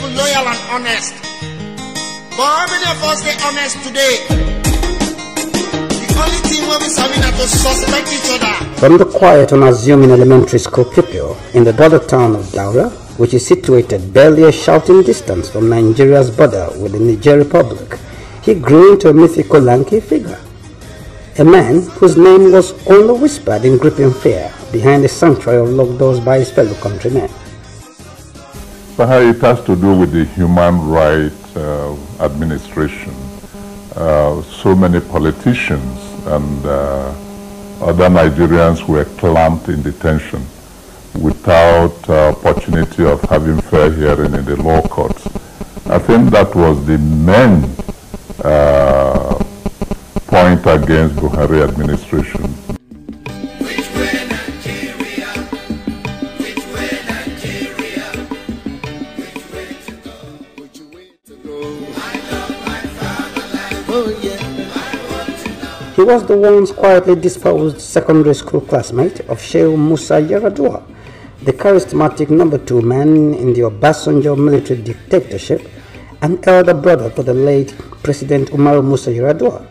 faithful, loyal, and honest. But how many of us stay honest today? The only thing we're serving is to suspect each other. From the quiet, unassuming elementary school pupil in the border town of Daura, which is situated barely a shouting distance from Nigeria's border with the Niger Republic, he grew into a mythical lanky figure. A man whose name was only whispered in gripping fear behind the sanctuary of locked doors by his fellow countrymen. Buhari, it has to do with the human rights administration. So many politicians and other Nigerians were clamped in detention without opportunity of having fair hearing in the law courts. I think that was the main point against Buhari administration. Which way Nigeria? Which way Nigeria? Which way to go? Which way to go? I love my fatherland. Oh yeah. I want to know. He was the once quietly disposed secondary school classmate of Sheikh Musa Yar'Adua, the charismatic number 2 man in the Obasanjo military dictatorship, and elder brother to the late President Umar Musa Yar'Adua.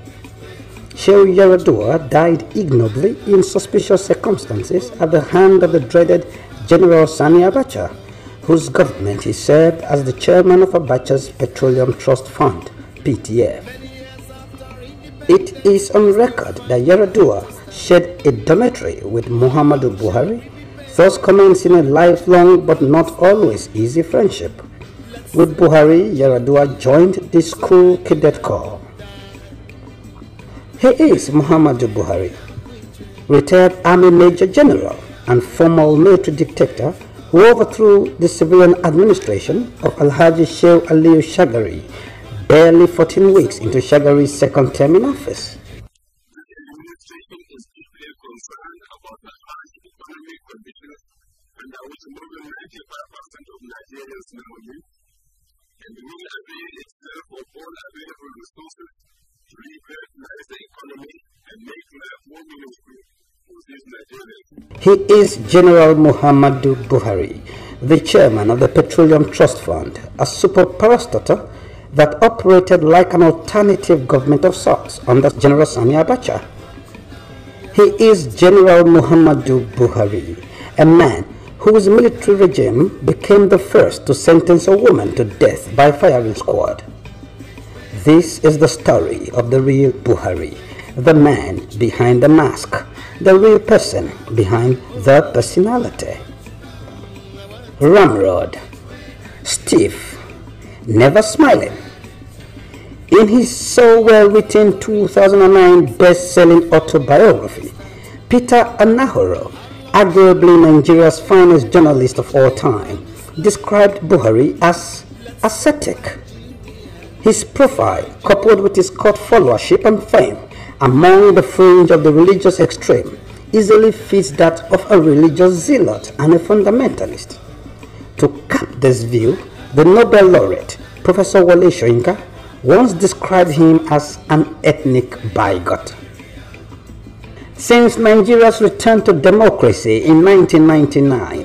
Sheikh Yar'Adua died ignobly in suspicious circumstances at the hand of the dreaded General Sani Abacha, whose government he served as the chairman of Abacha's Petroleum Trust Fund, PTF. It is on record that Yar'Adua shared a dormitory with Muhammadu Buhari, thus commencing a lifelong but not always easy friendship. With Buhari, Yar'Adua joined the school cadet corps. He is Muhammadu Buhari, retired Army Major General and former military dictator who overthrew the civilian administration of Alhaji Sheikh Aliyu Shagari barely 14 weeks into Shagari's second term in office. The administration is deeply concerned about the harsh economic conditions under which more than 95% of Nigerians now live, and will avail itself of all available resources to revitalize the economy and make life more meaningful for these Nigerians. He is General Muhammadu Buhari, the chairman of the Petroleum Trust Fund, a super parastatal that operated like an alternative government of sorts under General Sani Abacha. He is General Muhammadu Buhari, a man whose military regime became the first to sentence a woman to death by firing squad. This is the story of the real Buhari, the man behind the mask, the real person behind the personality. Ramrod, stiff, never smiling. In his so well-written 2009 best-selling autobiography, Peter Anahoro, arguably Nigeria's finest journalist of all time, described Buhari as ascetic. His profile, coupled with his court followership and fame among the fringe of the religious extreme, easily fits that of a religious zealot and a fundamentalist. To cap this view, the Nobel laureate, Professor Wole Soyinka, once described him as an ethnic bigot. Since Nigeria's return to democracy in 1999,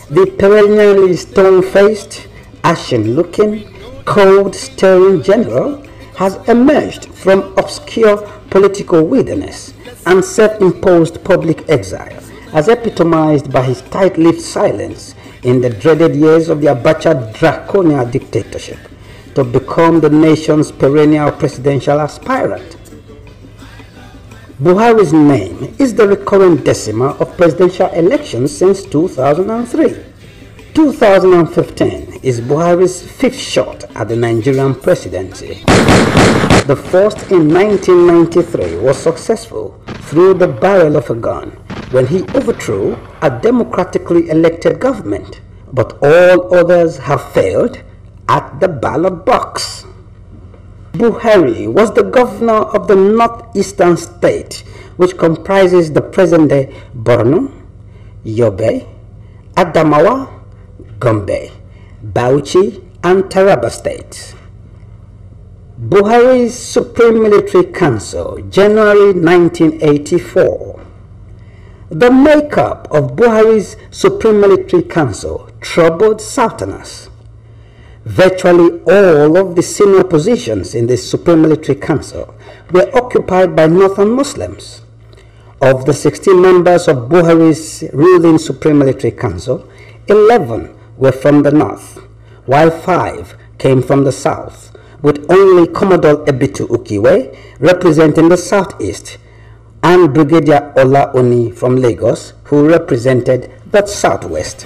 the perennially stone-faced, ashen-looking, cold-staring general has emerged from obscure political wilderness and self-imposed public exile, as epitomized by his tight-lipped silence in the dreaded years of the Abacha draconian dictatorship, to become the nation's perennial presidential aspirant. Buhari's name is the recurrent decimal of presidential elections since 2003. 2015 is Buhari's 5th shot at the Nigerian presidency. The first in 1993 was successful through the barrel of a gun when he overthrew a democratically elected government, but all others have failed at the ballot box. Buhari was the governor of the northeastern state, which comprises the present-day Borno, Yobe, Adamawa, Gombe, Bauchi, and Taraba states. Buhari's Supreme Military Council, January 1984. The makeup of Buhari's Supreme Military Council troubled Southerners. Virtually all of the senior positions in the Supreme Military Council were occupied by Northern Muslims. Of the 16 members of Buhari's ruling Supreme Military Council, 11 were from the north, while 5 came from the south, with only Commodore Ebitu Ukiwe representing the southeast and Brigadier Ola Oni from Lagos, who represented the southwest.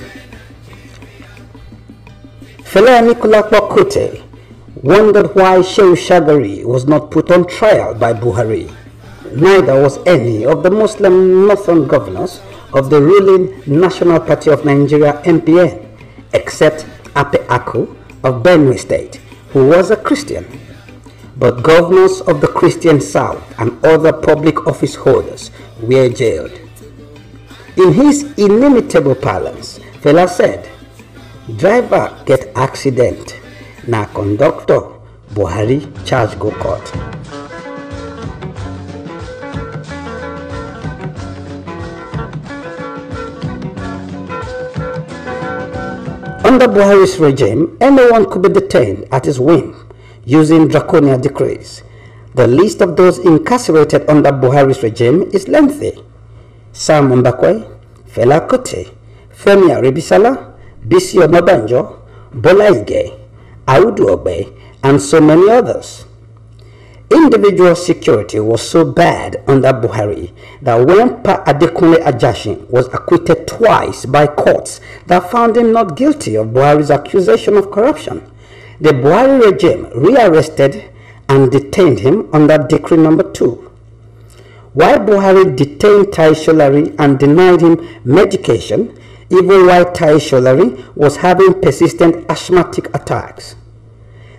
Fela Anikulapo Kute wondered why Shehu Shagari was not put on trial by Buhari. Neither was any of the Muslim northern governors of the ruling National Party of Nigeria (NPN), except Ape Aku of Benue State, who was a Christian. But governors of the Christian South and other public office holders were jailed. In his inimitable parlance, Fela said, "Driver get accident, na conductor Buhari charge go court." Under Buhari's regime, anyone could be detained at his whim using draconian decrees. The list of those incarcerated under Buhari's regime is lengthy. Sam Mbakwe, Fela Kuti, Femi Aribisala, Bisi Onabanjo, Bola Ige, Audu Ogbe, and so many others. Individual security was so bad under Buhari that when Pa Adekunle Ajashin was acquitted twice by courts that found him not guilty of Buhari's accusation of corruption, the Buhari regime rearrested and detained him under Decree No. 2. While Buhari detained Tai Sholari and denied him medication, even while Tai Sholari was having persistent asthmatic attacks.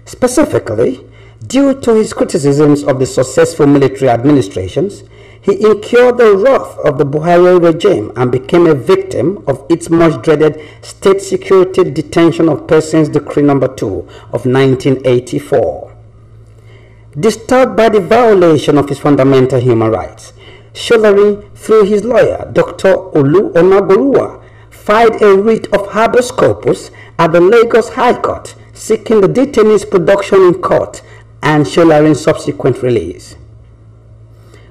Specifically, due to his criticisms of the successful military administrations, he incurred the wrath of the Buhari regime and became a victim of its much dreaded State Security Detention of Persons Decree No. 2 of 1984. Disturbed by the violation of his fundamental human rights, Sholari, through his lawyer, Dr. Olu Onagoluwa, filed a writ of habeas corpus at the Lagos High Court, seeking the detainee's production in court and Sholari's subsequent release.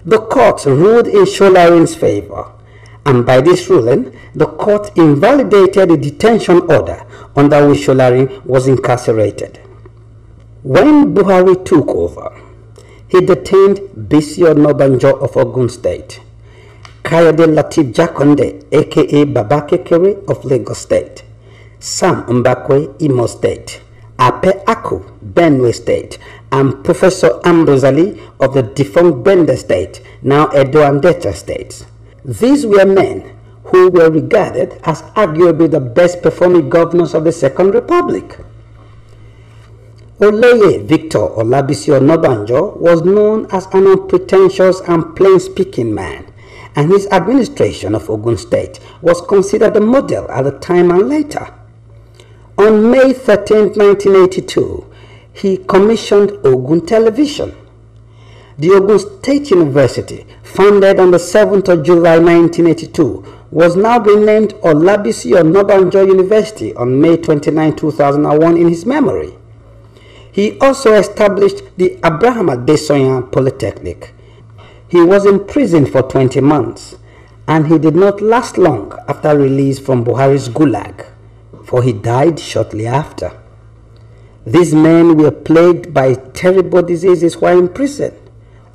The court ruled in Sholari's favor, and by this ruling, the court invalidated the detention order under which Sholari was incarcerated. When Buhari took over, he detained Bisi Onabanjo of Ogun State, Kayode Latif Jakonde aka Baba Kekere of Lagos State, Sam Mbakwe Imo State, Ape Aku Benue State, and Professor Ambrose Ali of the defunct Bende State, now Edo and Delta states. These were men who were regarded as arguably the best performing governors of the Second Republic. Oleye Victor Olabisi Onabanjo was known as an unpretentious and plain-speaking man, and his administration of Ogun State was considered a model at the time and later. On May 13, 1982, he commissioned Ogun Television. The Ogun State University, founded on the 7th of July 1982, was now renamed Olabisi Onabanjo University on May 29, 2001 in his memory. He also established the Abraham Adesoyan Polytechnic. He was imprisoned for 20 months, and he did not last long after release from Buhari's Gulag, for he died shortly after. These men were plagued by terrible diseases while in prison.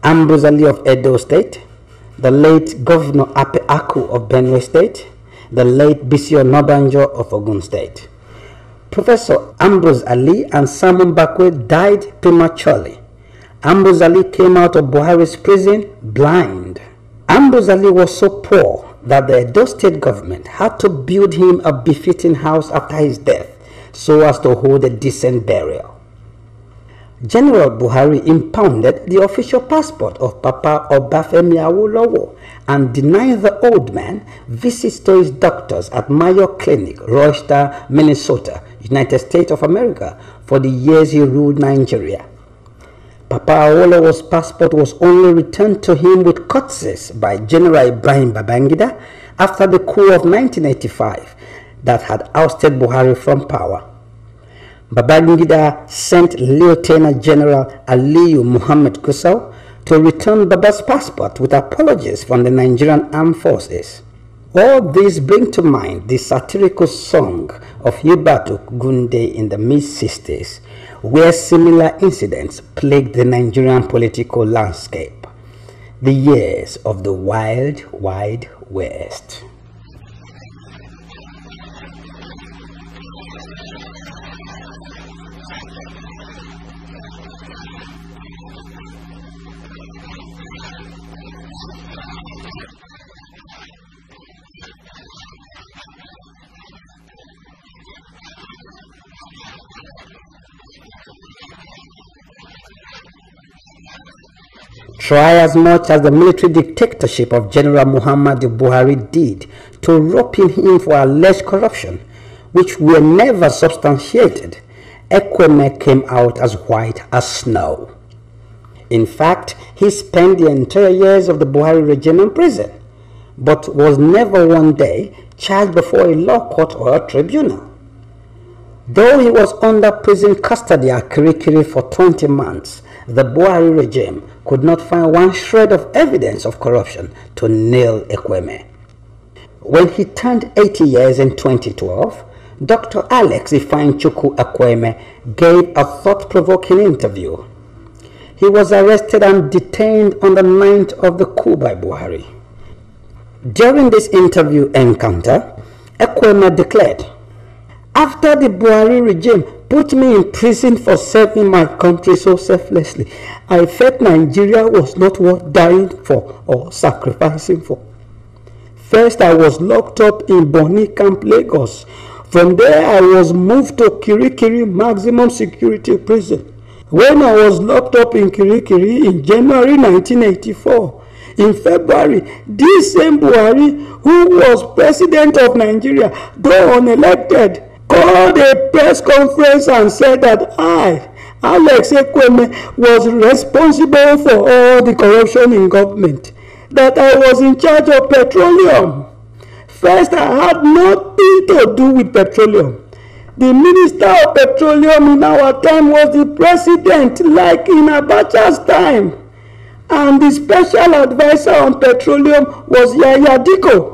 Ambrose Ali of Edo State, the late Governor Ape Aku of Benue State, the late Bisi Onabanjo of Ogun State. Professor Ambrose Ali and Sam Mbakwe died prematurely. Ambrose Ali came out of Buhari's prison blind. Ambrose Ali was so poor that the Edo State government had to build him a befitting house after his death so as to hold a decent burial. General Buhari impounded the official passport of Papa Obafemi Awolowo and denied the old man visits to his doctors at Mayo Clinic, Rochester, Minnesota, United States of America, for the years he ruled Nigeria. Papa Awolowo's passport was only returned to him with courtesies by General Ibrahim Babangida after the coup of 1985 that had ousted Buhari from power. Babangida sent Lieutenant General Aliyu Muhammad Gusau to return Baba's passport with apologies from the Nigerian Armed Forces. All these bring to mind the satirical song of Yubatu Gunde in the mid-60s, where similar incidents plagued the Nigerian political landscape. The years of the Wild, Wide West. Try as much as the military dictatorship of General Muhammadu Buhari did to rope in him for alleged corruption, which were never substantiated, Ekweme came out as white as snow. In fact, he spent the entire years of the Buhari regime in prison, but was never one day charged before a law court or a tribunal. Though he was under prison custody at Kirikiri for 20 months, the Buhari regime could not find one shred of evidence of corruption to nail Ekweme. When he turned 80 years in 2012, Dr. Alex Ifeanyichukwu Ekweme gave a thought-provoking interview. He was arrested and detained on the 9th of the coup by Buhari. During this interview encounter, Ekweme declared, "After the Buhari regime put me in prison for serving my country so selflessly, I felt Nigeria was not worth dying for or sacrificing for. First, I was locked up in Bonny Camp, Lagos. From there, I was moved to Kirikiri Maximum Security Prison. When I was locked up in Kirikiri in January 1984, in February, this same Buhari, who was president of Nigeria, though unelected, called a press conference and said that I, Alex Ekweme, was responsible for all the corruption in government, that I was in charge of petroleum. First, I had nothing to do with petroleum. The Minister of Petroleum in our time was the president, like in Abacha's time. And the special advisor on petroleum was Yaya Diko.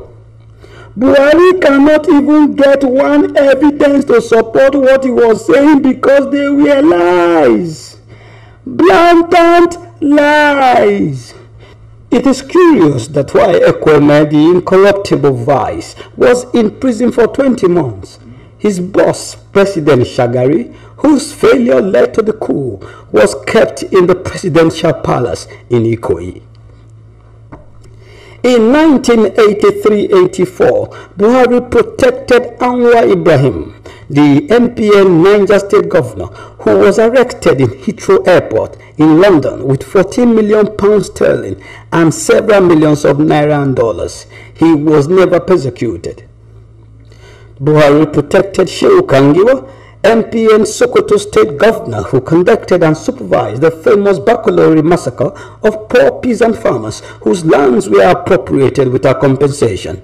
Buhari cannot even get one evidence to support what he was saying because they were lies. Blatant lies. It is curious that why Ekweme, the incorruptible vice, was in prison for 20 months. His boss, President Shagari, whose failure led to the coup, was kept in the presidential palace in Ikoyi. In 1983-84, Buhari protected Anwar Ibrahim, the MPN Niger State governor, who was arrested in Heathrow Airport in London with £14 million sterling and several millions of naira and dollars. He was never persecuted. Buhari protected Shehu Kangiwa, MPN Sokoto State Governor, who conducted and supervised the famous Bakolori massacre of poor peasant farmers whose lands were appropriated without compensation.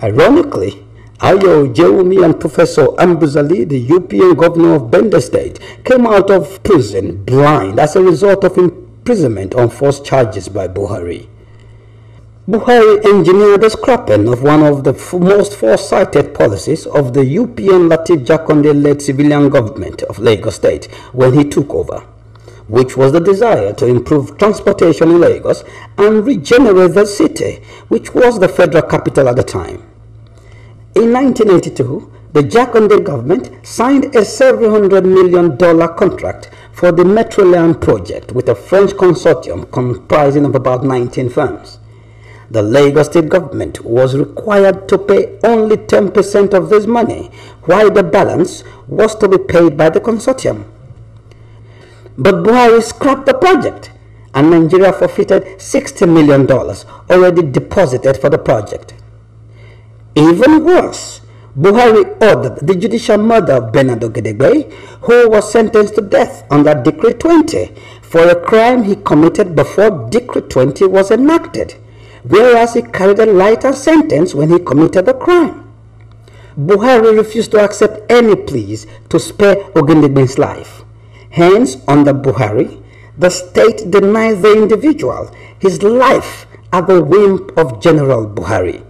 Ironically, Ayo Jewumi and Professor Ambuzali, the UPN Governor of Bender State, came out of prison blind as a result of imprisonment on false charges by Buhari. Buhari engineered the scrapping of one of the most foresighted policies of the UPN Latif Jakonde-led civilian government of Lagos State when he took over, which was the desire to improve transportation in Lagos and regenerate the city, which was the federal capital at the time. In 1982, the Jakonde government signed a $700 million contract for the Metroland project with a French consortium comprising of about 19 firms. The Lagos State government was required to pay only 10% of this money, while the balance was to be paid by the consortium. But Buhari scrapped the project, and Nigeria forfeited $60 million already deposited for the project. Even worse, Buhari ordered the judicial murder of Bernard Ogedegbe, who was sentenced to death under Decree 20 for a crime he committed before Decree 20 was enacted, whereas he carried a lighter sentence when he committed the crime. Buhari refused to accept any pleas to spare Ogundigbe's life. Hence, under Buhari, the state denies the individual his life at the whim of General Buhari.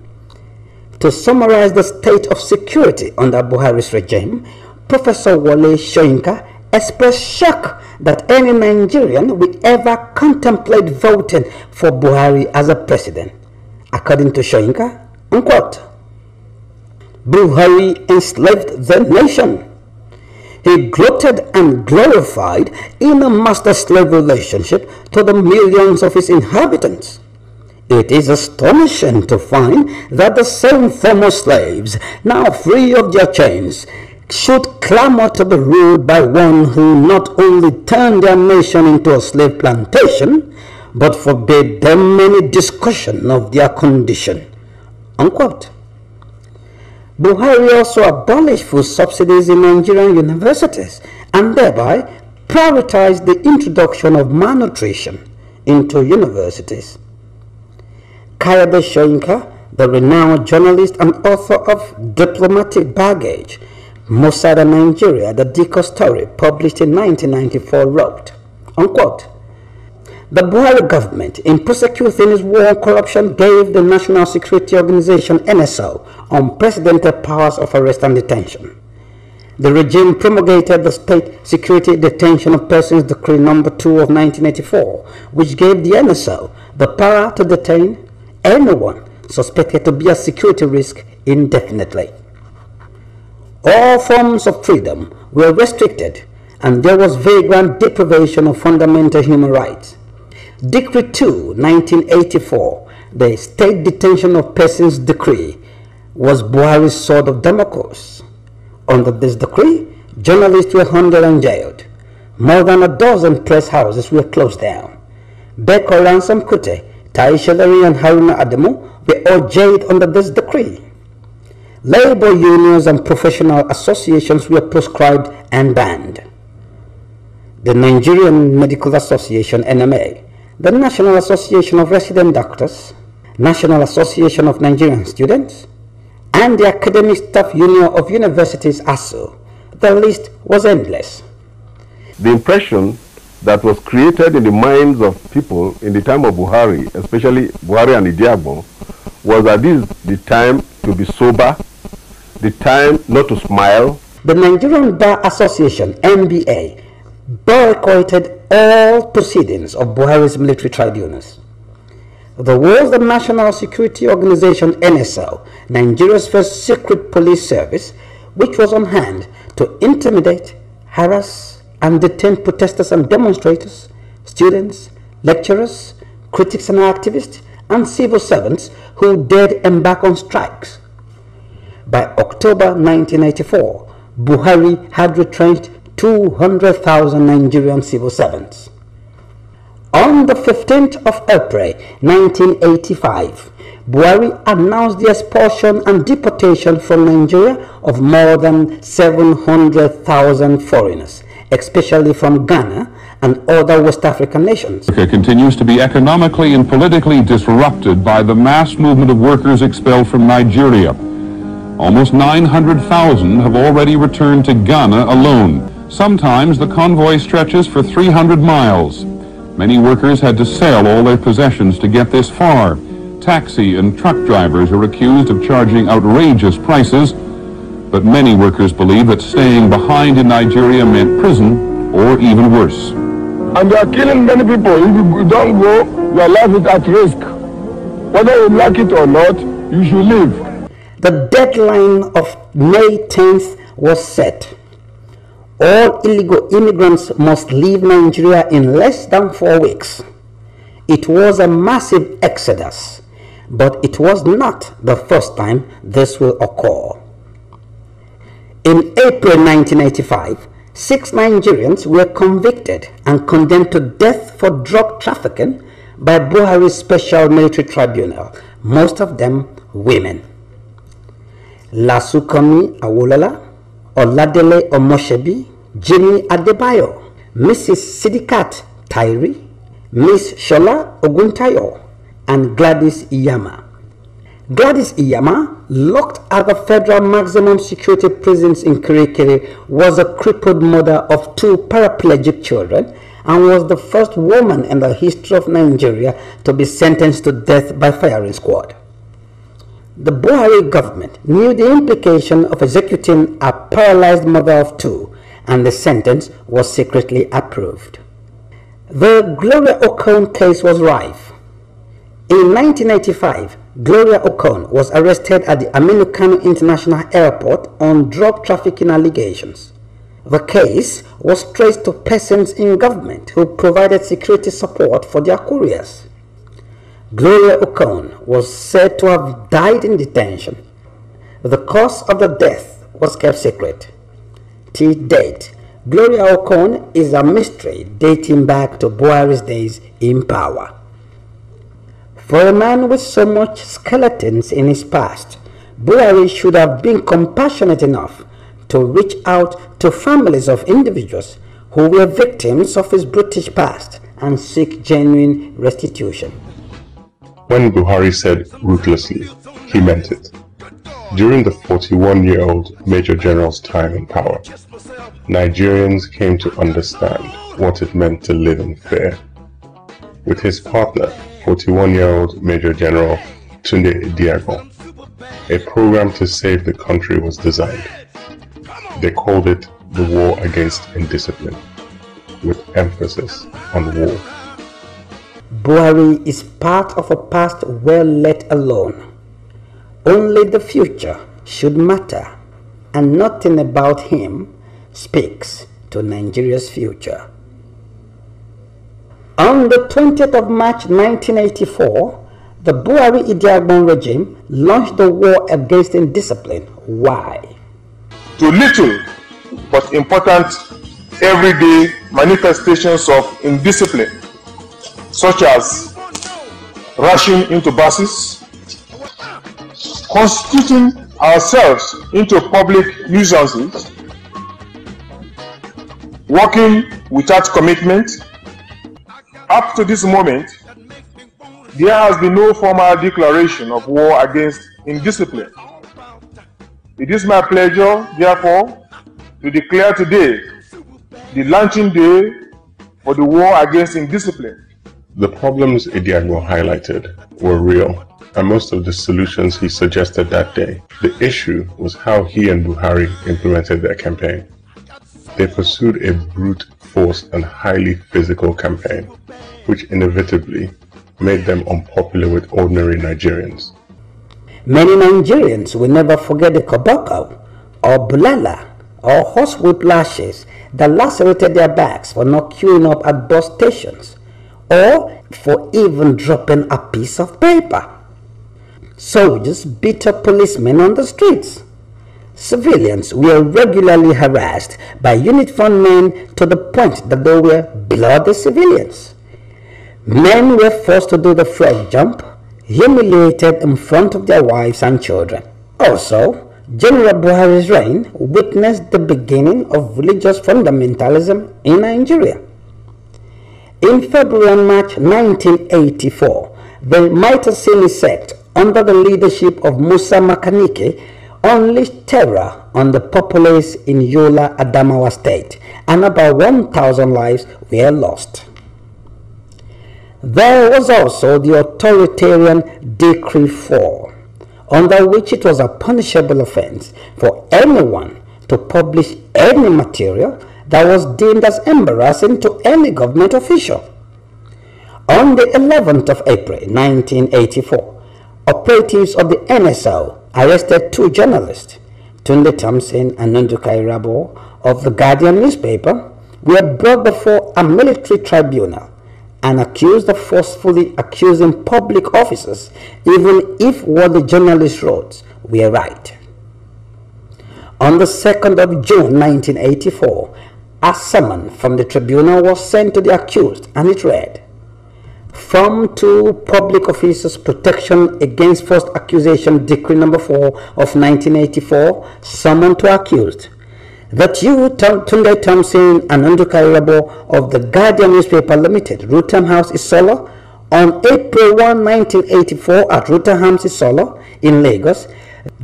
To summarize the state of security under Buhari's regime, Professor Wole Soyinka expressed shock that any Nigerian will ever contemplate voting for Buhari as a president. According to Soyinka, unquote, Buhari enslaved the nation. He gloated and glorified in a master-slave relationship to the millions of his inhabitants. It is astonishing to find that the same former slaves, now free of their chains, should clamor to be ruled by one who not only turned their nation into a slave plantation, but forbade them any discussion of their condition. Unquote. Buhari also abolished food subsidies in Nigerian universities and thereby prioritized the introduction of malnutrition into universities. Kayode Soyinka, the renowned journalist and author of Diplomatic Baggage, Mossad and Nigeria, the Diko Story, published in 1994, wrote, unquote, the Buhari government, in prosecuting its war on corruption, gave the National Security Organization, NSO, unprecedented powers of arrest and detention. The regime promulgated the State Security Detention of Persons Decree No. 2 of 1984, which gave the NSO the power to detain anyone suspected to be a security risk indefinitely. All forms of freedom were restricted, and there was vagrant deprivation of fundamental human rights. Decree 2, 1984, the State Detention of Persons Decree, was Buhari's sword of Damocles. Under this decree, journalists were hunted and jailed. More than a dozen press houses were closed down. Beko Ransom Kute, Taisha Larry and Haruna Ademu were all jailed under this decree. Labor unions and professional associations were proscribed and banned. The Nigerian Medical Association, NMA, the National Association of Resident Doctors, National Association of Nigerian Students, and the Academic Staff Union of Universities, ASU. The list was endless. The impression that was created in the minds of people in the time of Buhari, especially Buhari and Idiagbo, was that this is the time to be sober, the time not to smile. The Nigerian Bar Association, NBA, boycotted all proceedings of Buhari's military tribunals. There was the National Security Organization, NSO, Nigeria's first secret police service, which was on hand to intimidate, harass, and detain protesters and demonstrators, students, lecturers, critics and activists, and civil servants who dared embark on strikes. By October 1984, Buhari had retrenched 200,000 Nigerian civil servants. On the 15th of April 1985, Buhari announced the expulsion and deportation from Nigeria of more than 700,000 foreigners, especially from Ghana and other West African nations. Africa continues to be economically and politically disrupted by the mass movement of workers expelled from Nigeria. Almost 900,000 have already returned to Ghana alone. Sometimes the convoy stretches for 300 miles. Many workers had to sell all their possessions to get this far. Taxi and truck drivers are accused of charging outrageous prices, but many workers believe that staying behind in Nigeria meant prison or even worse. And they are killing many people. If you don't go, your life is at risk. Whether you like it or not, you should leave. The deadline of May 10th was set. All illegal immigrants must leave Nigeria in less than 4 weeks. It was a massive exodus, but it was not the first time this will occur. In April 1985, 6 Nigerians were convicted and condemned to death for drug trafficking by Buhari's Special Military Tribunal, most of them women. Lasukomi Awolola, Oladele Omoshebi, Jimmy Adebayo, Mrs. Sidikat Tairi, Miss Shola Oguntayo, and Gladys Iyama. Gladys Iyama, locked at the federal maximum security prisons in Kirikiri, was a crippled mother of 2 paraplegic children and was the first woman in the history of Nigeria to be sentenced to death by firing squad. The Buhari government knew the implication of executing a paralyzed mother of 2, and the sentence was secretly approved. The Gloria Okon case was rife. In 1985, Gloria Okon was arrested at the Aminu Kano International Airport on drug trafficking allegations. The case was traced to persons in government who provided security support for their couriers. Gloria Okon was said to have died in detention. The cause of the death was kept secret. To date, Gloria Okon is a mystery dating back to Buhari's days in power. For a man with so much skeletons in his past, Buhari should have been compassionate enough to reach out to families of individuals who were victims of his brutish past and seek genuine restitution. When Buhari said ruthlessly, he meant it. During the 41-year-old Major General's time in power, Nigerians came to understand what it meant to live in fear. With his partner, 41-year-old Major General Tunde Diago, a program to save the country was designed. They called it the War Against Indiscipline, with emphasis on war. Buhari is part of a past well let alone. Only the future should matter, and nothing about him speaks to Nigeria's future. On the 20th of March 1984, the Buhari Idiagbon regime launched the war against indiscipline. Why? To little but important everyday manifestations of indiscipline, such as rushing into buses, constituting ourselves into public nuisances, working without commitment. Up to this moment, there has been no formal declaration of war against indiscipline. It is my pleasure, therefore, to declare today the launching day for the war against indiscipline. The problems Idiagbon highlighted were real, and most of the solutions he suggested that day. The issue was how he and Buhari implemented their campaign. They pursued a brute force and highly physical campaign, which inevitably made them unpopular with ordinary Nigerians. Many Nigerians will never forget the koboko, or bulala, or horsewhip lashes that lacerated their backs for not queuing up at bus stations, or for even dropping a piece of paper. Soldiers beat up policemen on the streets. Civilians were regularly harassed by uniformed men to the point that they were bloody civilians. Men were forced to do the frog jump, humiliated in front of their wives and children. Also, General Buhari's reign witnessed the beginning of religious fundamentalism in Nigeria. In February and March 1984, the Maitasili sect, under the leadership of Musa Makanike, unleashed terror on the populace in Yola, Adamawa State, and about 1,000 lives were lost. There was also the authoritarian Decree 4, under which it was a punishable offense for anyone to publish any material that was deemed as embarrassing to any government official. On the 11th of April 1984, operatives of the NSO arrested 2 journalists, Tunde Thompson and Nduka Irabo of the Guardian newspaper, were brought before a military tribunal and accused of forcefully accusing public officers, even if what the journalists wrote were right. On the 2nd of June 1984, a summons from the tribunal was sent to the accused, and it read, "From to Public Officers Protection Against False Accusation Decree No. 4 of 1984, summon to accused, that you, Tunde Thompson and Nduka Irabo of the Guardian Newspaper Limited, Rutham House, Isolo, on April 1, 1984 at Rotherham Solo in Lagos,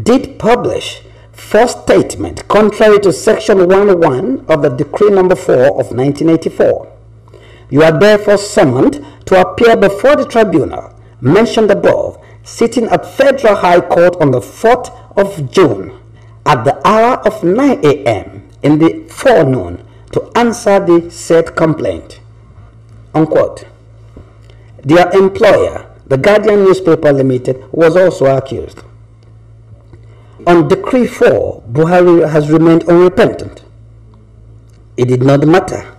did publish false statement contrary to section 1.1 of the Decree number 4 of 1984. You are therefore summoned to appear before the tribunal mentioned above, sitting at Federal High Court on the 4th of June at the hour of 9 a.m. in the forenoon to answer the said complaint. Unquote. Their employer, the Guardian Newspaper Limited, was also accused. On Decree 4, Buhari has remained unrepentant. It did not matter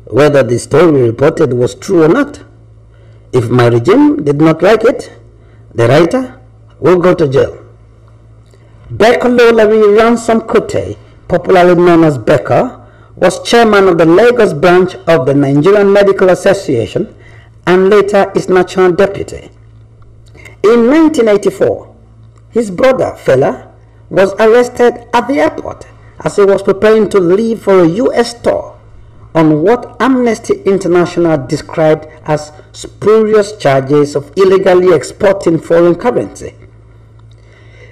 whether the story reported was true or not. If my regime did not like it, the writer will go to jail. Bekolo Larry Ransom Kute, popularly known as Beka, was chairman of the Lagos branch of the Nigerian Medical Association and later its national deputy. In 1984, his brother Fela was arrested at the airport as he was preparing to leave for a U.S. tour on what Amnesty International described as spurious charges of illegally exporting foreign currency.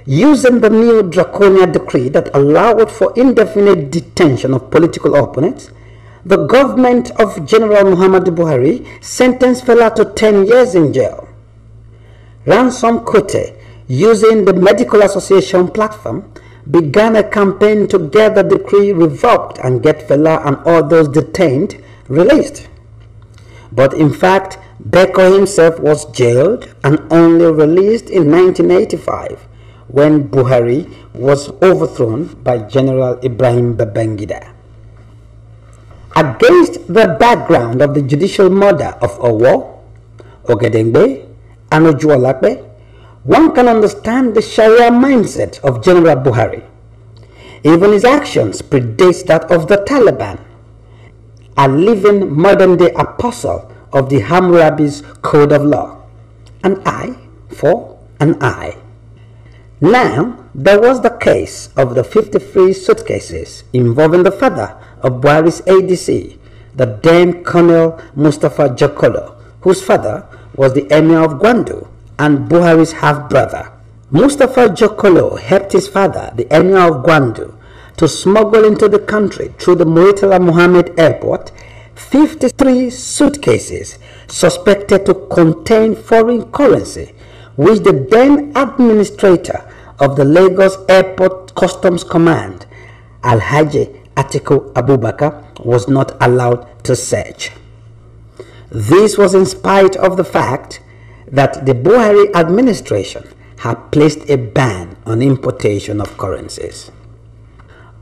Using the new draconian decree that allowed for indefinite detention of political opponents, the government of General Buhari sentenced Fela to 10 years in jail. Ransom Kute, using the Medical Association platform, began a campaign to get the decree revoked and get Fela and all those detained released. But in fact, Beko himself was jailed and only released in 1985 when Buhari was overthrown by General Ibrahim Babangida. Against the background of the judicial murder of Owo, Ogedengbe, and Ojuolape, one can understand the Sharia mindset of General Buhari. Even his actions predate that of the Taliban, a living modern-day apostle of the Hammurabi's code of law. An eye for an eye. Now, there was the case of the 53 suitcases involving the father of Buhari's ADC, the then Colonel Mustafa Jokolo, whose father was the Emir of Gwandu and Buhari's half-brother. Mustafa Jokolo helped his father, the Emir of Gwandu, to smuggle into the country through the Muritala Muhammad Airport 53 suitcases suspected to contain foreign currency, which the then administrator of the Lagos Airport Customs Command, Alhaji Atiku Abubakar, was not allowed to search. This was in spite of the fact that the Buhari administration had placed a ban on importation of currencies.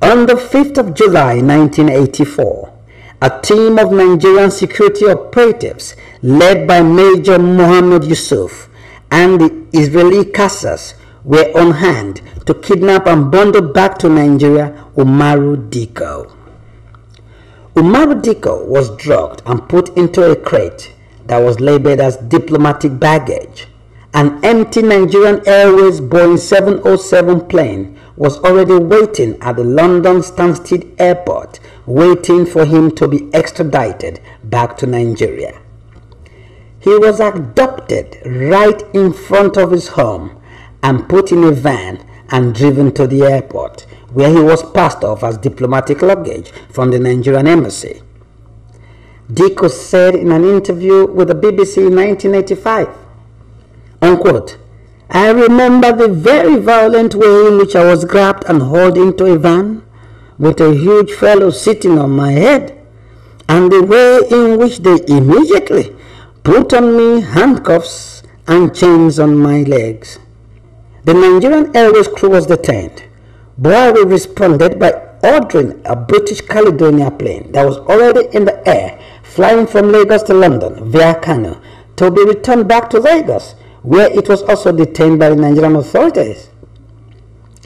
On the 5th of July 1984, a team of Nigerian security operatives led by Major Mohammed Yusuf and the Israeli Kassas were on hand to kidnap and bundle back to Nigeria Umaru Diko. Umaru Diko was drugged and put into a crate that was labeled as diplomatic baggage. An empty Nigerian Airways Boeing 707 plane was already waiting at the London Stansted Airport, waiting for him to be extradited back to Nigeria. He was abducted right in front of his home and put in a van and driven to the airport, where he was passed off as diplomatic luggage from the Nigerian embassy. Diko said in an interview with the BBC in 1985, unquote, "I remember the very violent way in which I was grabbed and hauled into a van with a huge fellow sitting on my head, and the way in which they immediately put on me handcuffs and chains on my legs." The Nigerian Airways crew was detained. Buhari responded by ordering a British Caledonia plane that was already in the air, flying from Lagos to London via Kano, to be returned back to Lagos, where it was also detained by the Nigerian authorities.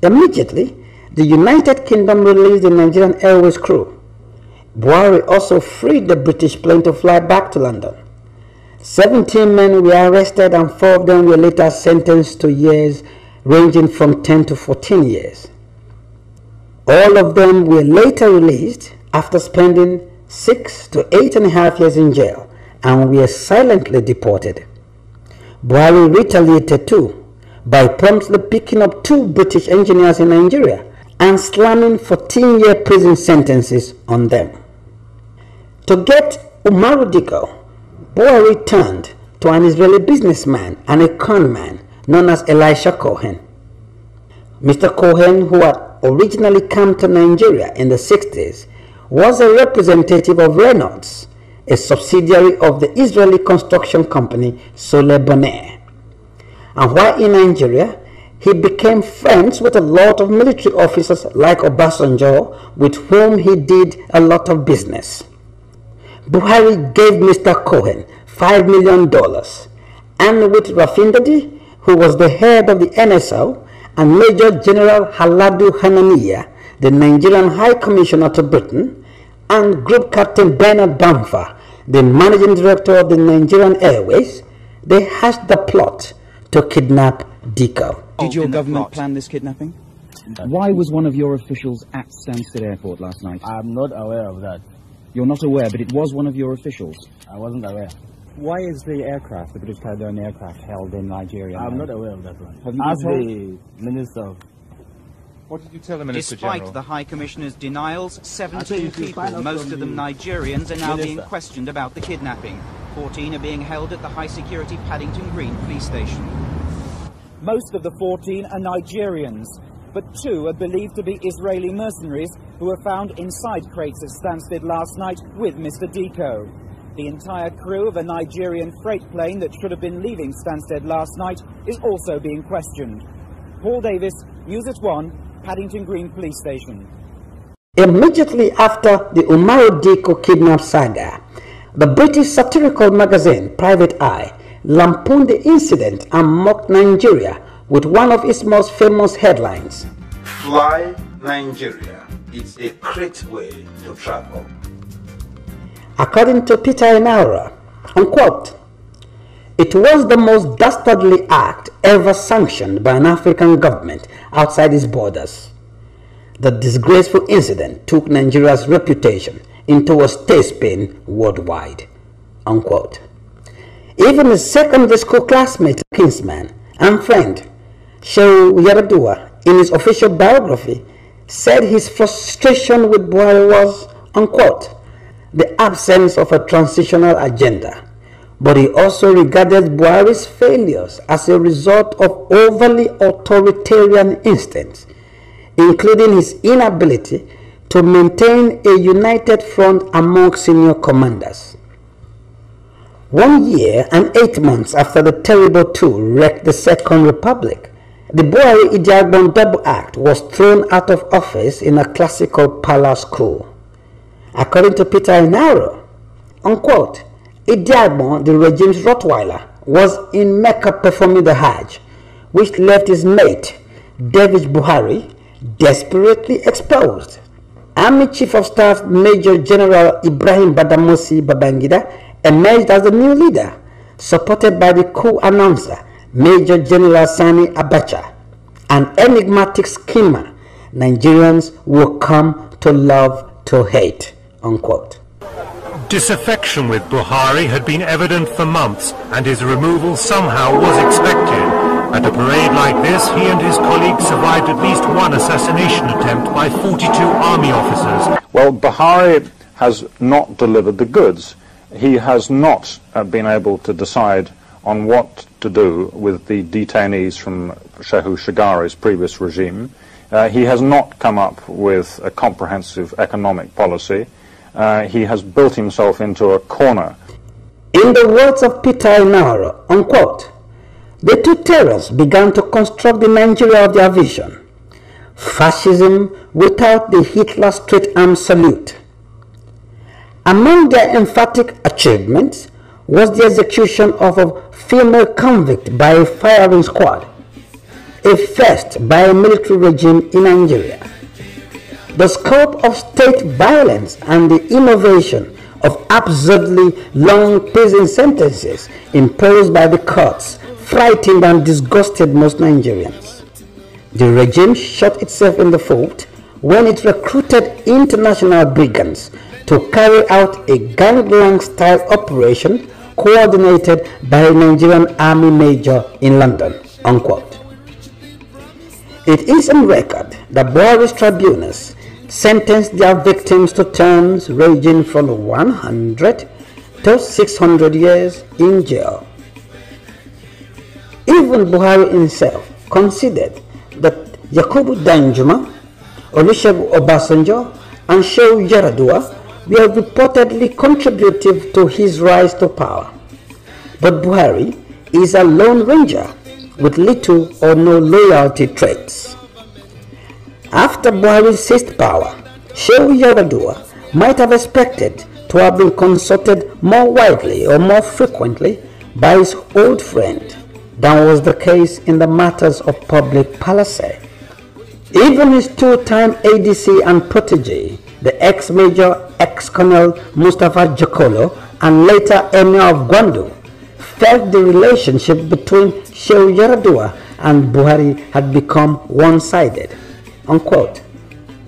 Immediately, the United Kingdom released the Nigerian Airways crew. Buhari also freed the British plane to fly back to London. 17 men were arrested and 4 of them were later sentenced to years ranging from 10 to 14 years. All of them were later released after spending 6 to 8.5 years in jail and were silently deported. Buhari retaliated too by promptly picking up 2 British engineers in Nigeria and slamming 14-year prison sentences on them. To get Umaru Dikko, Buhari turned to an Israeli businessman and a conman known as Elisha Cohen. Mr. Cohen, who had originally come to Nigeria in the 60s, was a representative of Reynolds, a subsidiary of the Israeli construction company Sole Bonaire. And while in Nigeria, he became friends with a lot of military officers like Obasanjo, with whom he did a lot of business. Buhari gave Mr. Cohen $5 million, and with Rafindadi, who was the head of the NSO, and Major General Haladu Hananiya, the Nigerian High Commissioner to Britain, and Group Captain Bernard Bamfa, the Managing Director of the Nigerian Airways, they hatched the plot to kidnap Dikko. Did your government plan this kidnapping? Why was one of your officials at Stansted Airport last night? I'm not aware of that. You're not aware, but it was one of your officials. I wasn't aware. Why is the aircraft, the British Caledonian aircraft, held in Nigeria? I'm not aware of that one. Have you Ask the Minister. What did you tell the Minister Despite General? the High Commissioner's denials, 17 people, most of them Nigerians, are now being questioned about the kidnapping. 14 are being held at the high-security Paddington Green police station. Most of the 14 are Nigerians, but 2 are believed to be Israeli mercenaries who were found inside crates at Stansted last night with Mr. Dikko. The entire crew of a Nigerian freight plane that should have been leaving Stansted last night is also being questioned. Paul Davis, News at 1, Paddington Green Police Station. Immediately after the Umaru Dikko kidnap saga, the British satirical magazine Private Eye lampooned the incident and mocked Nigeria with one of its most famous headlines: "Fly Nigeria, it's a great way to travel." According to Peter Enaura, unquote, "It was the most dastardly act ever sanctioned by an African government outside its borders. The disgraceful incident took Nigeria's reputation into a tailspin worldwide," unquote. Even his secondary school classmate, kinsman, and friend, Shehu Yaradua, in his official biography, said his frustration with Buhari was, unquote, "the absence of a transitional agenda," but he also regarded Buhari's failures as a result of overly authoritarian instincts, including his inability to maintain a united front among senior commanders. 1 year and 8 months after the terrible coup wrecked the Second Republic, the Buhari-Idi Agbon double act was thrown out of office in a classical palace coup. According to Peter Enaro, unquote, Idi Agbon, the regime's Rottweiler, was in Mecca performing the Hajj, which left his mate, David Buhari, desperately exposed. Army Chief of Staff Major General Ibrahim Badamasi Babangida emerged as the new leader, supported by the coup announcer, Major General Sani Abacha, an enigmatic schemer Nigerians will come to love to hate, unquote. Disaffection with Buhari had been evident for months, and his removal somehow was expected. At a parade like this, he and his colleagues survived at least one assassination attempt by 42 army officers. Well, Buhari has not delivered the goods. He has not been able to decide on what to do with the detainees from Shehu Shagari's previous regime. He has not come up with a comprehensive economic policy. He has built himself into a corner. In the words of Peter Enaro, unquote, the two terrors began to construct the Nigeria of their vision. Fascism without the Hitler straight-arm salute. Among their emphatic achievements was the execution of a female convict by a firing squad, a first by a military regime in Nigeria. The scope of state violence and the innovation of absurdly long prison sentences imposed by the courts frightened and disgusted most Nigerians. The regime shot itself in the foot when it recruited international brigands to carry out a gangland-style operation coordinated by a Nigerian army major in London, unquote. It is on record that Buhari's tribunals sentenced their victims to terms ranging from 100 to 600 years in jail. Even Buhari himself considered that Yakubu Danjuma, Olusegun Obasanjo, and Shehu Yaradua were reportedly contributive to his rise to power. But Buhari is a lone ranger with little or no loyalty traits. After Buhari seized power, Shehu Yaradua might have expected to have been consulted more widely or more frequently by his old friend than was the case in the matters of public policy. Even his two-time ADC and protege, the ex-major ex-colonel Mustafa Jakolo and later Emir of Gwandu, felt the relationship between Shehu Yaradua and Buhari had become one-sided, unquote.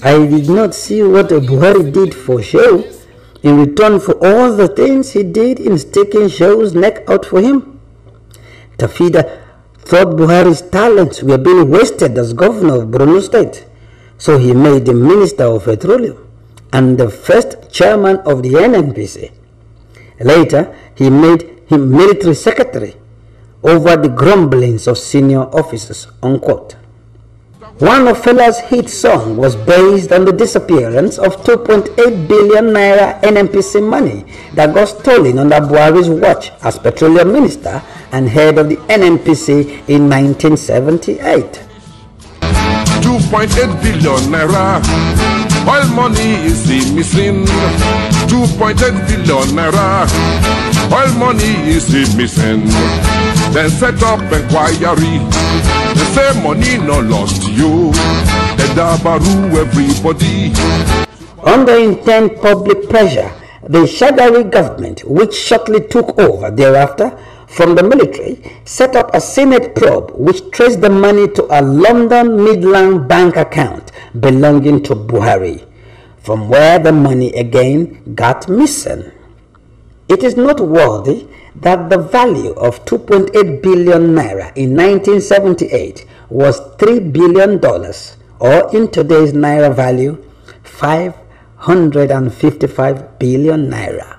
I did not see what Buhari did for Shehu in return for all the things he did in sticking Shehu's neck out for him. Tafida thought Buhari's talents were being wasted as governor of Borno State, so he made him Minister of Petroleum and the first chairman of the NNPC. Later, he made him military secretary over the grumblings of senior officers, unquote. One of Fela's hit songs was based on the disappearance of 2.8 billion naira NNPC money that got stolen under Buhari's watch as petroleum minister and head of the NNPC in 1978. 2.8 billion naira, oil money is missing. 2.8 billion naira, oil money is missing. Then set up inquiry. They say money no lost you. They dabaru everybody. Under intense public pressure, the Shagari government, which shortly took over thereafter from the military, set up a Senate probe which traced the money to a London Midland bank account belonging to Buhari, from where the money again got missing. It is noteworthy that the value of 2.8 billion naira in 1978 was $3 billion, or in today's naira value, 555 billion naira.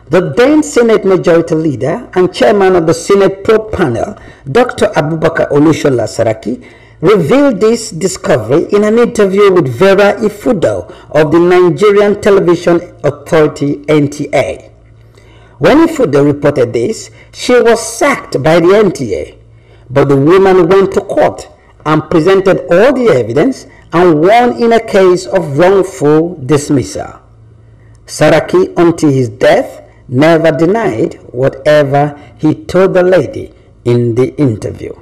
The then Senate Majority Leader and Chairman of the Senate Probe Panel, Dr. Abubakar Olushola Saraki, revealed this discovery in an interview with Vera Ifudo of the Nigerian Television Authority (NTA). When Ifudo reported this, she was sacked by the NTA, but the woman went to court and presented all the evidence and won in a case of wrongful dismissal. Saraki, until his death, never denied whatever he told the lady in the interview.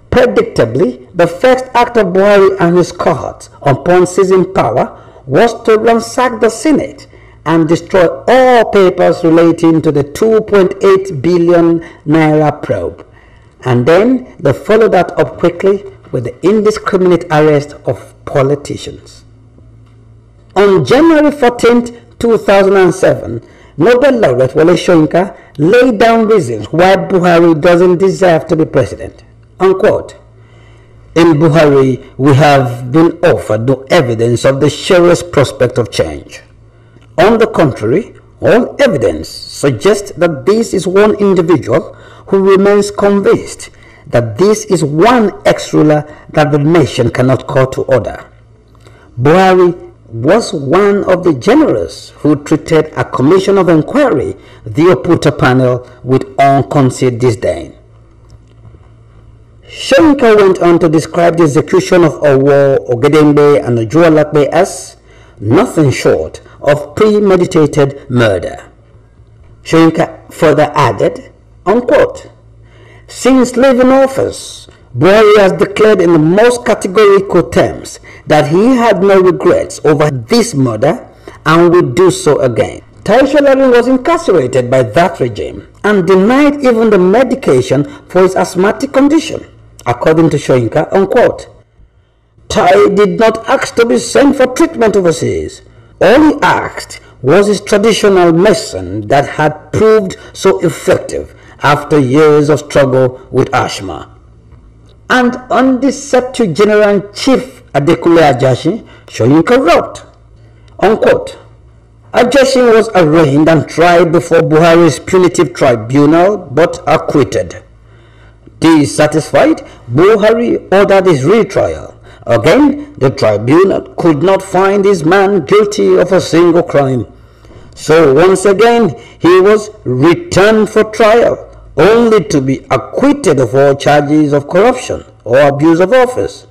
Predictably, the first act of Buhari and his cohorts upon seizing power was to ransack the Senate and destroy all papers relating to the 2.8 billion naira probe. And then they followed that up quickly with the indiscriminate arrest of politicians. On January 14, 2007, Nobel laureate Wole Soyinka laid down reasons why Buhari doesn't deserve to be president, unquote. In Buhari, we have been offered no evidence of the surest prospect of change. On the contrary, all evidence suggests that this is one individual who remains convinced that this is one ex-ruler that the nation cannot call to order. Buhari was one of the generals who treated a commission of inquiry, the Oputa panel, with unconcealed disdain. Soyinka went on to describe the execution of Owo, Ogedengbe, and Ojuolakbe as nothing short of premeditated murder. Soyinka further added, unquote, "Since leaving office, Buhari has declared in the most categorical terms that he had no regrets over this murder and will do so again. Tai Solarin was incarcerated by that regime and denied even the medication for his asthmatic condition, according to Soyinka, unquote. Tai did not ask to be sent for treatment overseas. All he asked was his traditional medicine that had proved so effective after years of struggle with asthma. And on the Septuagint General-in-Chief Adekunle Ajasin showing corrupt, unquote. Ajasin was arraigned and tried before Buhari's punitive tribunal but acquitted. Dissatisfied, Buhari ordered his retrial. Again, the tribunal could not find this man guilty of a single crime. So once again, he was returned for trial, only to be acquitted of all charges of corruption or abuse of office.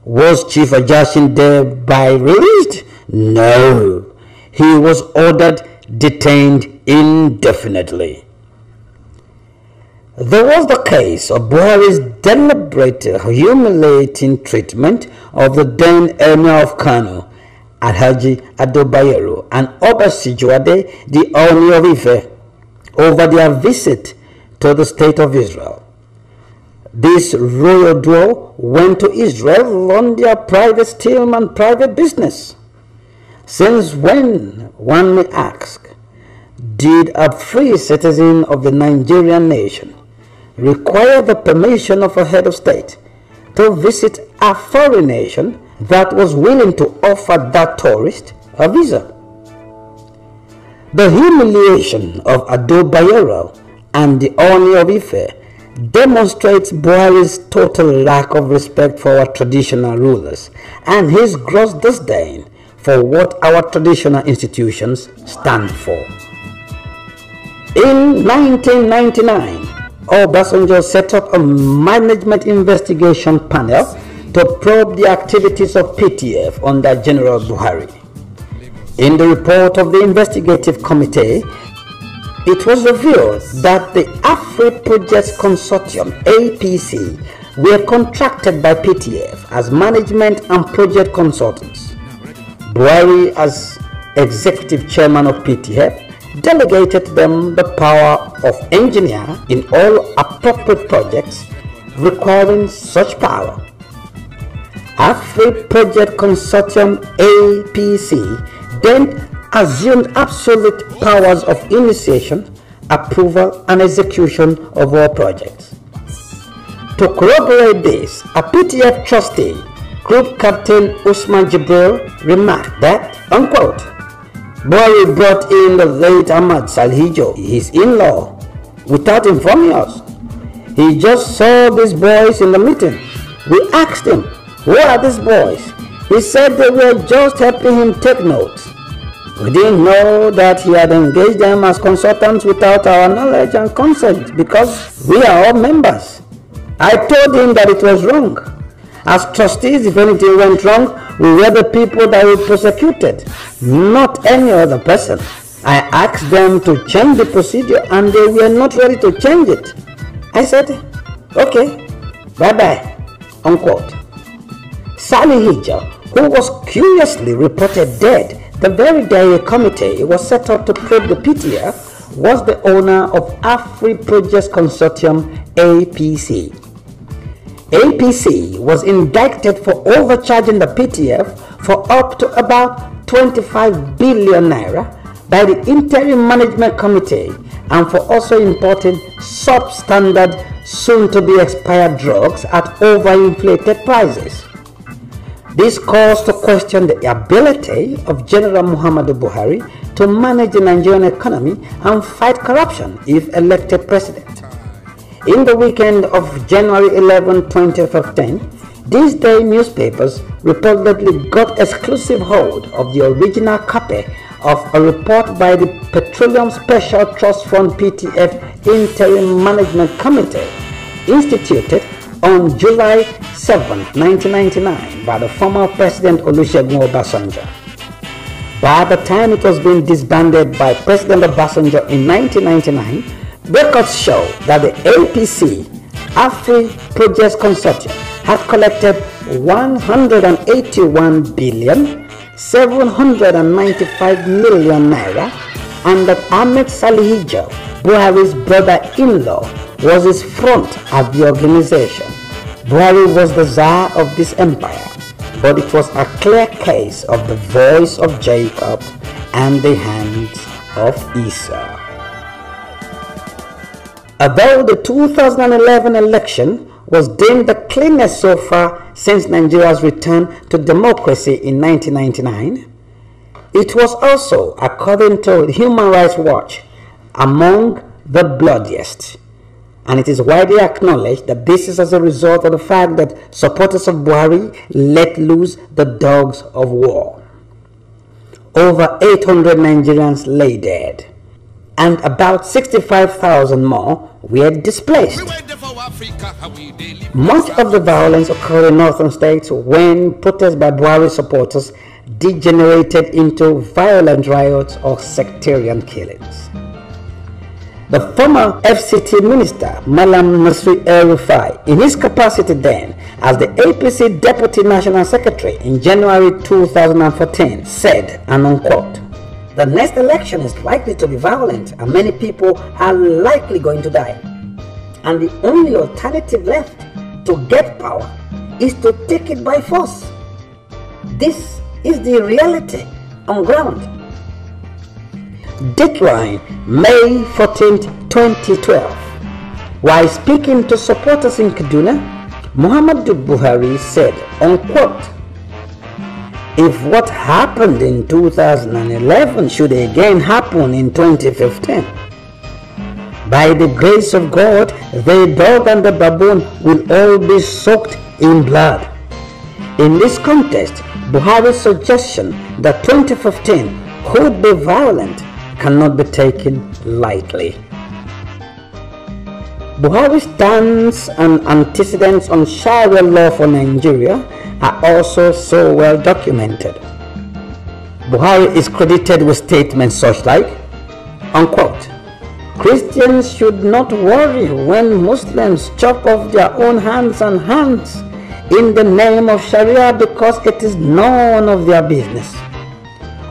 Was Chief Ajasin thereby released? No. He was ordered detained indefinitely. There was the case of Buhari's deliberate, humiliating treatment of the then Emir of Kano, Alhaji Ado Bayero, and Oba Sijuade, the Oni of Ife, over their visit to the State of Israel. This royal duo went to Israel on their private steam and private business. Since when, one may ask, did a free citizen of the Nigerian nation require the permission of a head of state to visit a foreign nation that was willing to offer that tourist a visa? The humiliation of Ado Bayero and the Oni of Ife demonstrates Buhari's total lack of respect for our traditional rulers and his gross disdain for what our traditional institutions stand for. In 1999, Obasanjo set up a management investigation panel to probe the activities of PTF under General Buhari. In the report of the investigative committee, it was revealed that the Afri Projects Consortium, APC, were contracted by PTF as management and project consultants. Buhari, as executive chairman of PTF, delegated them the power of engineer in all appropriate projects requiring such power. Afri Project Consortium, APC, then assumed absolute powers of initiation, approval, and execution of all projects. To corroborate this, a PTF trustee, Group Captain Usman Jibril, remarked that, unquote, Buhari brought in the late Ahmad Salhijo, his in-law, without informing us. He just saw these boys in the meeting. We asked him, who are these boys? He said they were just helping him take notes. We didn't know that he had engaged them as consultants without our knowledge and consent because we are all members. I told him that it was wrong. As trustees, if anything went wrong, we were the people that were prosecuted, not any other person. I asked them to change the procedure and they were not ready to change it. I said, okay, bye-bye, unquote. Sally Hijab, who was curiously reported dead the very day a committee was set up to probe the PTF, was the owner of Afri Projects Consortium, APC. APC was indicted for overcharging the PTF for up to about 25 billion naira by the Interim Management Committee and for also importing substandard, soon-to-be expired drugs at overinflated prices. This caused to question the ability of General Muhammadu Buhari to manage the Nigerian economy and fight corruption if elected president. In the weekend of January 11, 2015, these day newspapers reportedly got exclusive hold of the original copy of a report by the Petroleum Special Trust Fund PTF Interim Management Committee instituted on July 7, 1999 by the former President Olusegun Obasanjo. By the time it was being disbanded by President Obasanjo in 1999, records show that the APC Afri Projects Consortium had collected 181 billion 795 million naira and that Ahmed Salihijo, Buhari's brother-in-law, was his front at the organization. Buhari was the czar of this empire, but it was a clear case of the voice of Jacob and the hands of Esau. Although the 2011 election was deemed the cleanest so far since Nigeria's return to democracy in 1999, it was also, according to Human Rights Watch, among the bloodiest. And it is widely acknowledged that this is as a result of the fact that supporters of Buhari let loose the dogs of war. Over 800 Nigerians lay dead, and about 65,000 more were displaced. Much of the violence occurred in northern states when protests by Buhari supporters degenerated into violent riots or sectarian killings. The former FCT minister, Malam Nasri El-Rufai, in his capacity then as the APC Deputy National Secretary in January 2014, said, and unquote, "The next election is likely to be violent and many people are likely going to die. And the only alternative left to get power is to take it by force. This is the reality on ground." Deadline, May 14, 2012. While speaking to supporters in Kaduna, Muhammadu Buhari said, unquote, "If what happened in 2011 should again happen in 2015, by the grace of God, the dog and the baboon will all be soaked in blood." In this context, Buhari's suggestion that 2015 could be violent cannot be taken lightly. Buhari's stance and antecedents on Sharia law for Nigeria are also so well documented. Buhari is credited with statements such like, unquote, "Christians should not worry when Muslims chop off their own hands and hands in the name of Sharia because it is none of their business."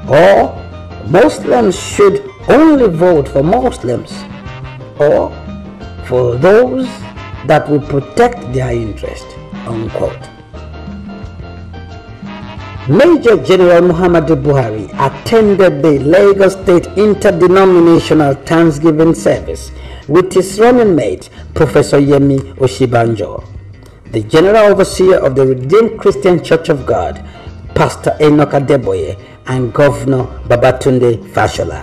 Or, "Muslims should only vote for Muslims," or "for those that will protect their interest," unquote. Major General Muhammadu Buhari attended the Lagos State Interdenominational Thanksgiving service with his running mate, Professor Yemi Oshibanjo, the General Overseer of the Redeemed Christian Church of God, Pastor Enoch Adeboye, and Governor Babatunde Fashola.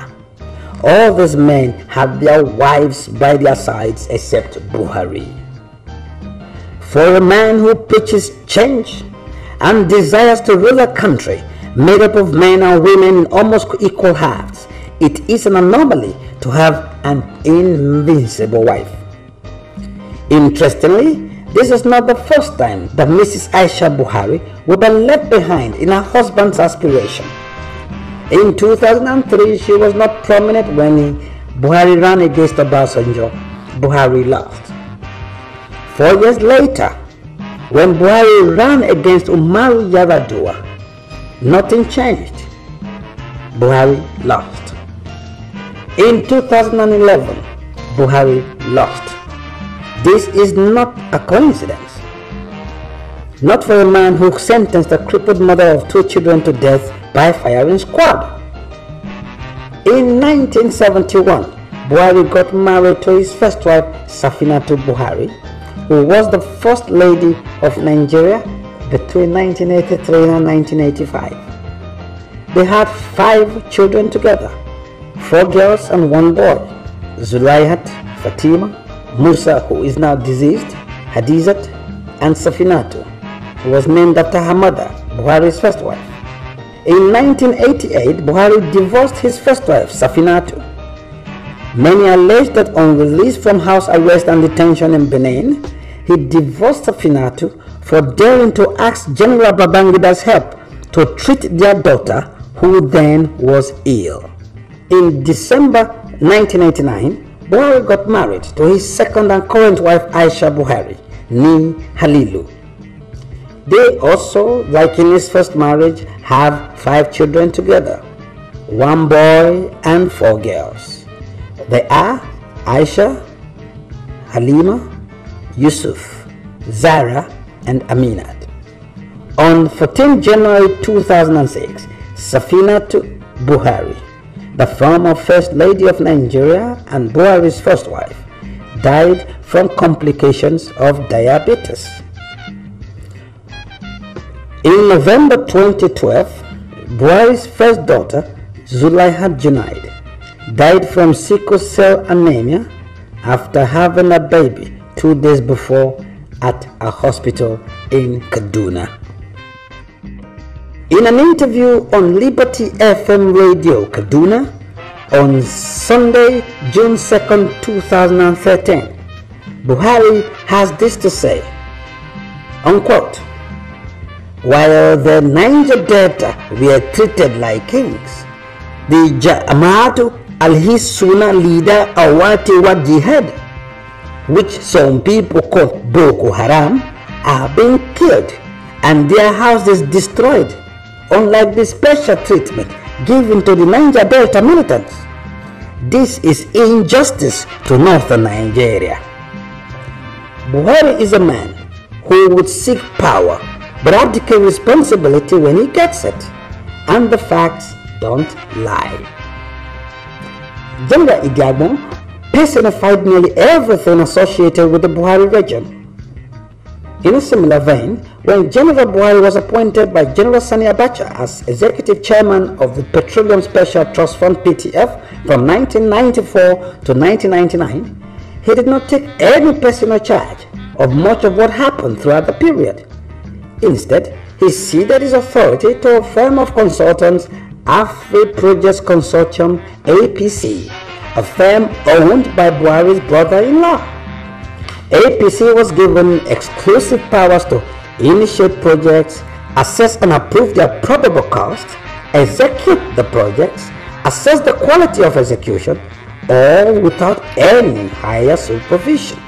All these men have their wives by their sides except Buhari. For a man who preaches change and desires to rule a country made up of men and women in almost equal halves, it is an anomaly to have an invincible wife. Interestingly, this is not the first time that Mrs. Aisha Buhari will be left behind in her husband's aspiration. In 2003, she was not prominent when Buhari ran against Obasanjo. Buhari lost. 4 years later, when Buhari ran against Umaru Yar'Adua, nothing changed. Buhari lost. In 2011, Buhari lost. This is not a coincidence. Not for a man who sentenced a crippled mother of 2 children to death by firing squad. In 1971, Buhari got married to his first wife, Safinatu Buhari, who was the first lady of Nigeria between 1983 and 1985. They had 5 children together, 4 girls and 1 boy, Zulaihat, Fatima, Musa, who is now deceased, Hadizat, and Safinatu, who was named after her mother, Buhari's first wife. In 1988, Buhari divorced his first wife, Safinatu. Many allege that on release from house arrest and detention in Benin, he divorced Safinatu for daring to ask General Babangida's help to treat their daughter, who then was ill. In December 1989, Buhari got married to his second and current wife, Aisha Buhari, nee Halilu. They also, like in his first marriage, have 5 children together, 1 boy and 4 girls. They are Aisha, Halima, Yusuf, Zara, and Aminat. On 14 January 2006, Safinatu Buhari the former First Lady of Nigeria and Buhari's first wife, died from complications of diabetes. In November 2012, Buhari's first daughter, Zulaiha Junaid, died from sickle cell anemia after having a baby 2 days before at a hospital in Kaduna. In an interview on Liberty FM Radio Kaduna on Sunday, June 2nd, 2013, Buhari has this to say, unquote, "While the Niger Delta were treated like kings, the Jama'atu al-Hissuna leader Awati wa Jihad, which some people call Boko Haram, are being killed and their houses destroyed, unlike the special treatment given to the Niger Delta militants. This is injustice to northern Nigeria." Buhari is a man who would seek power but abdicate responsibility when he gets it, and the facts don't lie. General Igabon personified nearly everything associated with the Buhari regime. In a similar vein, when General Buhari was appointed by General Sani Abacha as Executive Chairman of the Petroleum Special Trust Fund (PTF) from 1994 to 1999, he did not take any personal charge of much of what happened throughout the period. Instead, he ceded his authority to a firm of consultants, Afri Projects Consortium (APC), a firm owned by Buhari's brother-in-law. APC was given exclusive powers to initiate projects, assess and approve their probable costs, execute the projects, assess the quality of execution, all without any higher supervision.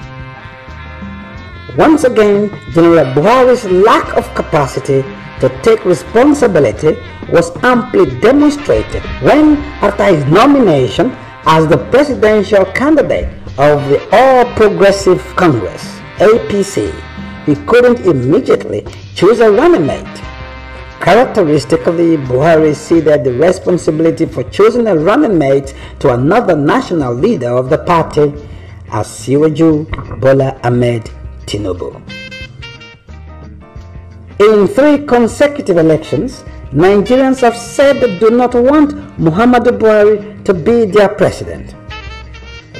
Once again, General Buhari's lack of capacity to take responsibility was amply demonstrated when, after his nomination as the presidential candidate of the All Progressive Congress (APC), he couldn't immediately choose a running mate. Characteristically, Buhari ceded the responsibility for choosing a running mate to another national leader of the party, Asiwaju Bola Ahmed Tinubu. In 3 consecutive elections, Nigerians have said they do not want Muhammadu Buhari to be their president.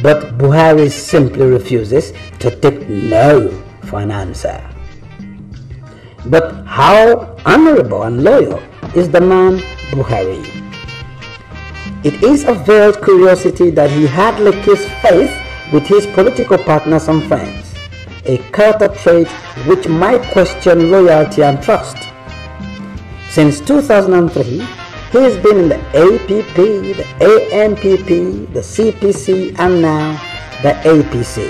But Buhari simply refuses to take no for an answer. But how honorable and loyal is the man Buhari? It is a veiled curiosity that he hardly keeps faith with his political partners and friends, a character trait which might question loyalty and trust. Since 2003, he has been in the APP, the ANPP, the CPC, and now the APC.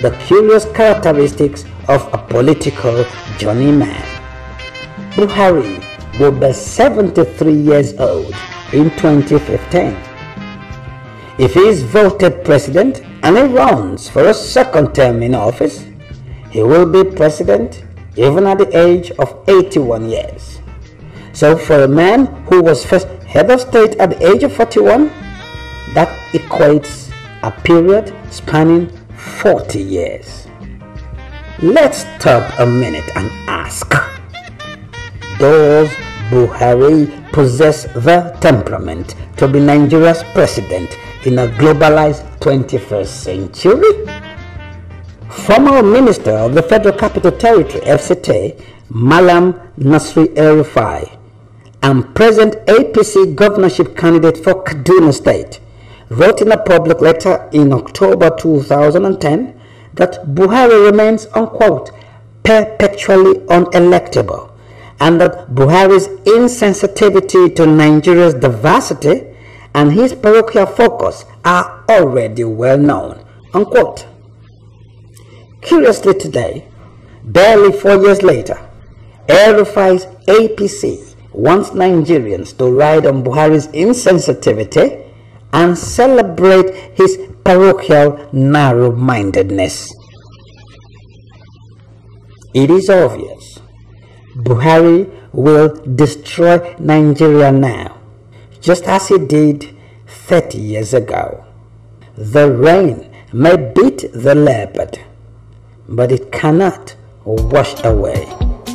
The curious characteristics of a political journeyman. Buhari will be 73 years old in 2015. If he is voted president and he runs for a second term in office, he will be president even at the age of 81 years. So for a man who was first head of state at the age of 41, that equates a period spanning 40 years. Let's stop a minute and ask, does Buhari possess the temperament to be Nigeria's president in a globalized 21st century? Former Minister of the Federal Capital Territory, FCT, Malam Nasri El-Rufai, and present APC governorship candidate for Kaduna State, wrote in a public letter in October 2010 that Buhari remains, unquote, perpetually unelectable, and that Buhari's insensitivity to Nigeria's diversity and his parochial focus are already well known, unquote. Curiously today, barely 4 years later, El-Rufai's APC wants Nigerians to ride on Buhari's insensitivity and celebrate his parochial narrow-mindedness. It is obvious Buhari will destroy Nigeria now, just as he did 30 years ago. The rain may beat the leopard, but it cannot wash away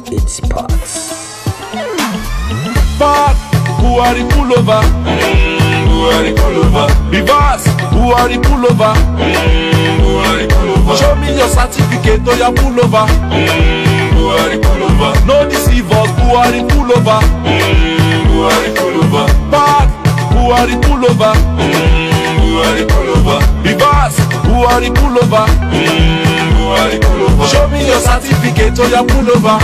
its spots. Park, Buhari pull over. Buhari pull over. Reverse, Buhari pull over. Buhari pull over. Show me your certificate or your pull over. Buhari pull over. No deceive us, Buhari pull over. Buhari pull over. Park, Buhari pull over. Buhari pull over. Reverse, Buhari pull over. Buhari pull over. Show me your certificate or your pull over.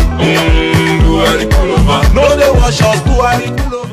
Buhari pull over. No they wash us, Buhari pull over.